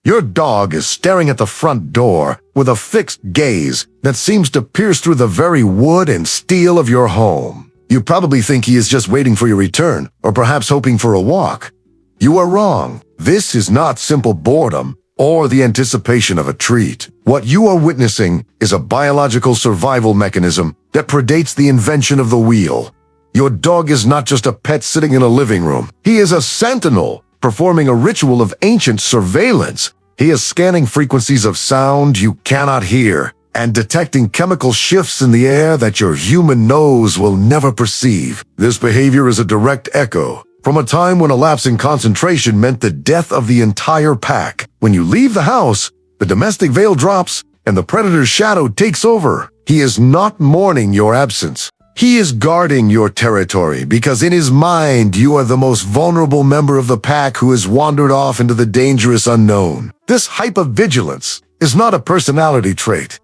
Your dog is staring at the front door with a fixed gaze that seems to pierce through the very wood and steel of your home. You probably think he is just waiting for your return, or perhaps hoping for a walk. You are wrong. This is not simple boredom or the anticipation of a treat. What you are witnessing is a biological survival mechanism that predates the invention of the wheel. Your dog is not just a pet sitting in a living room. He is a sentinel, performing a ritual of ancient surveillance. He is scanning frequencies of sound you cannot hear and detecting chemical shifts in the air that your human nose will never perceive. This behavior is a direct echo from a time when a lapse in concentration meant the death of the entire pack. When you leave the house, the domestic veil drops and the predator's shadow takes over. He is not mourning your absence. He is guarding your territory because in his mind you are the most vulnerable member of the pack who has wandered off into the dangerous unknown. This hypervigilance is not a personality trait.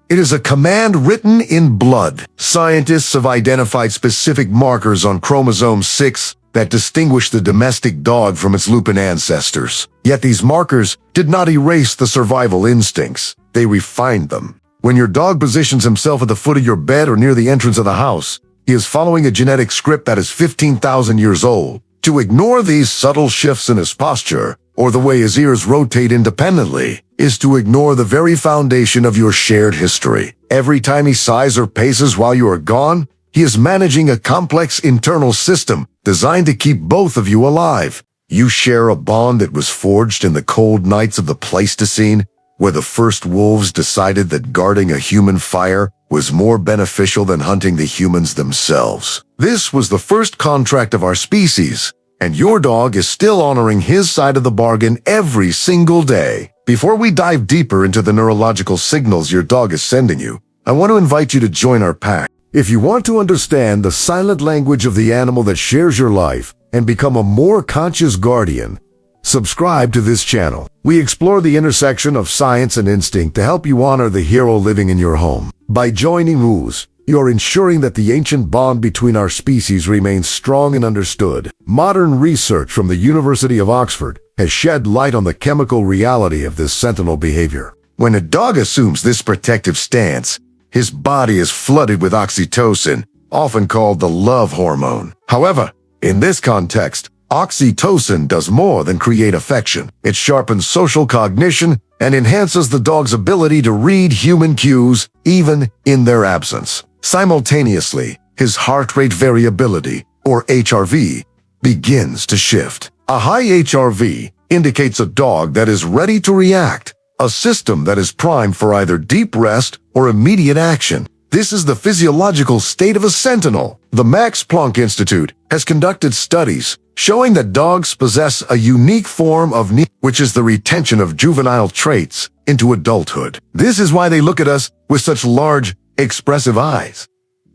It is a command written in blood. Scientists have identified specific markers on chromosome 6 that distinguish the domestic dog from its lupin ancestors. Yet these markers did not erase the survival instincts. They refined them. When your dog positions himself at the foot of your bed or near the entrance of the house, he is following a genetic script that is 15,000 years old. To ignore these subtle shifts in his posture, or the way his ears rotate independently, is to ignore the very foundation of your shared history. Every time he sighs or paces while you are gone, he is managing a complex internal system designed to keep both of you alive. You share a bond that was forged in the cold nights of the Pleistocene, where the first wolves decided that guarding a human fire was more beneficial than hunting the humans themselves. This was the first contract of our species, and your dog is still honoring his side of the bargain every single day. Before we dive deeper into the neurological signals your dog is sending you, I want to invite you to join our pack. If you want to understand the silent language of the animal that shares your life and become a more conscious guardian, subscribe to this channel. We explore the intersection of science and instinct to help you honor the hero living in your home. By joining Ooze, you're ensuring that the ancient bond between our species remains strong and understood. Modern research from the University of Oxford has shed light on the chemical reality of this sentinel behavior. When a dog assumes this protective stance, his body is flooded with oxytocin, often called the love hormone. However, in this context, oxytocin does more than create affection. It sharpens social cognition and enhances the dog's ability to read human cues, even in their absence. Simultaneously, his heart rate variability, or HRV, begins to shift. A high HRV indicates a dog that is ready to react, a system that is primed for either deep rest or immediate action. This is the physiological state of a sentinel. The Max Planck Institute has conducted studies showing that dogs possess a unique form of neoteny, which is the retention of juvenile traits into adulthood. This is why they look at us with such large, expressive eyes.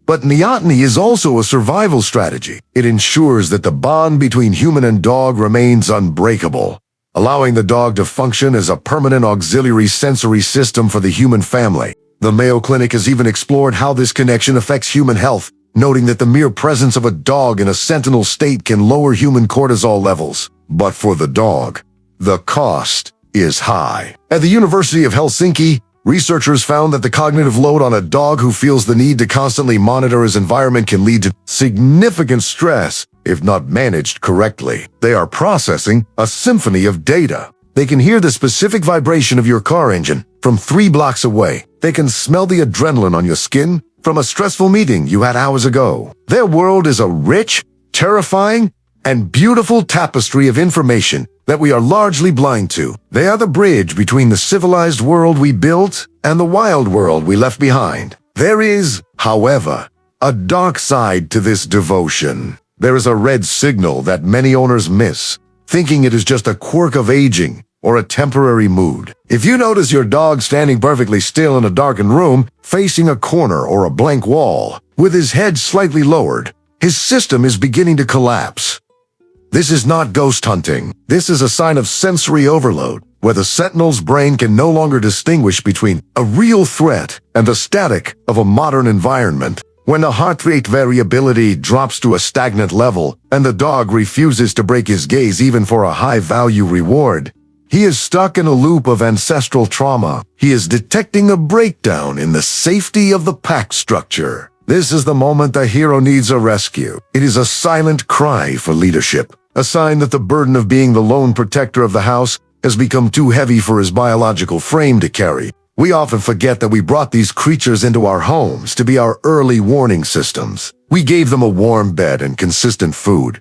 But neoteny is also a survival strategy. It ensures that the bond between human and dog remains unbreakable, allowing the dog to function as a permanent auxiliary sensory system for the human family. The Mayo Clinic has even explored how this connection affects human health, noting that the mere presence of a dog in a sentinel state can lower human cortisol levels. But for the dog, the cost is high. At the University of Helsinki, researchers found that the cognitive load on a dog who feels the need to constantly monitor his environment can lead to significant stress if not managed correctly. They are processing a symphony of data. They can hear the specific vibration of your car engine from 3 blocks away. They can smell the adrenaline on your skin from a stressful meeting you had hours ago. Their world is a rich, terrifying, and beautiful tapestry of information that we are largely blind to. They are the bridge between the civilized world we built and the wild world we left behind. There is, however, a dark side to this devotion. There is a red signal that many owners miss, thinking it is just a quirk of aging or a temporary mood. If you notice your dog standing perfectly still in a darkened room, facing a corner or a blank wall, with his head slightly lowered, his system is beginning to collapse. This is not ghost hunting. This is a sign of sensory overload, where the sentinel's brain can no longer distinguish between a real threat and the static of a modern environment. When the heart rate variability drops to a stagnant level and the dog refuses to break his gaze even for a high-value reward, He is stuck in a loop of ancestral trauma. He is detecting a breakdown in the safety of the pack structure. This is the moment the hero needs a rescue. It is a silent cry for leadership, a sign that the burden of being the lone protector of the house has become too heavy for his biological frame to carry. We often forget that we brought these creatures into our homes to be our early warning systems. We gave them a warm bed and consistent food.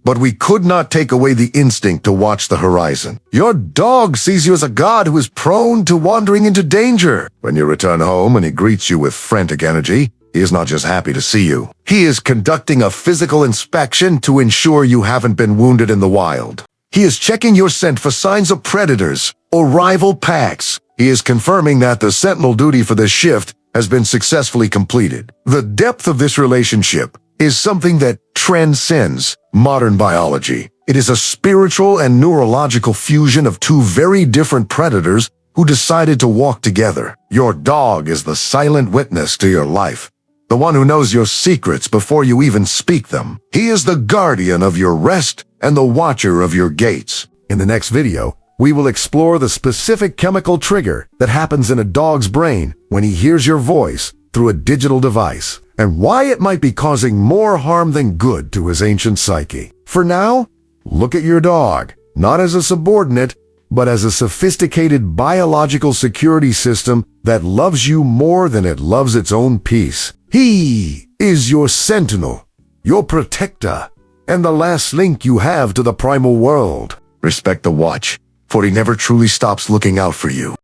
But we could not take away the instinct to watch the horizon. Your dog sees you as a god who is prone to wandering into danger. When you return home and he greets you with frantic energy, he is not just happy to see you. He is conducting a physical inspection to ensure you haven't been wounded in the wild. He is checking your scent for signs of predators or rival packs. He is confirming that the sentinel duty for this shift has been successfully completed. The depth of this relationship is something that transcends modern biology. It is a spiritual and neurological fusion of two very different predators who decided to walk together. Your dog is the silent witness to your life, the one who knows your secrets before you even speak them. He is the guardian of your rest and the watcher of your gates. In the next video, we will explore the specific chemical trigger that happens in a dog's brain when he hears your voice through a digital device, and why it might be causing more harm than good to his ancient psyche. For now, look at your dog, not as a subordinate, but as a sophisticated biological security system that loves you more than it loves its own peace. He is your sentinel, your protector, and the last link you have to the primal world. Respect the watch, for he never truly stops looking out for you.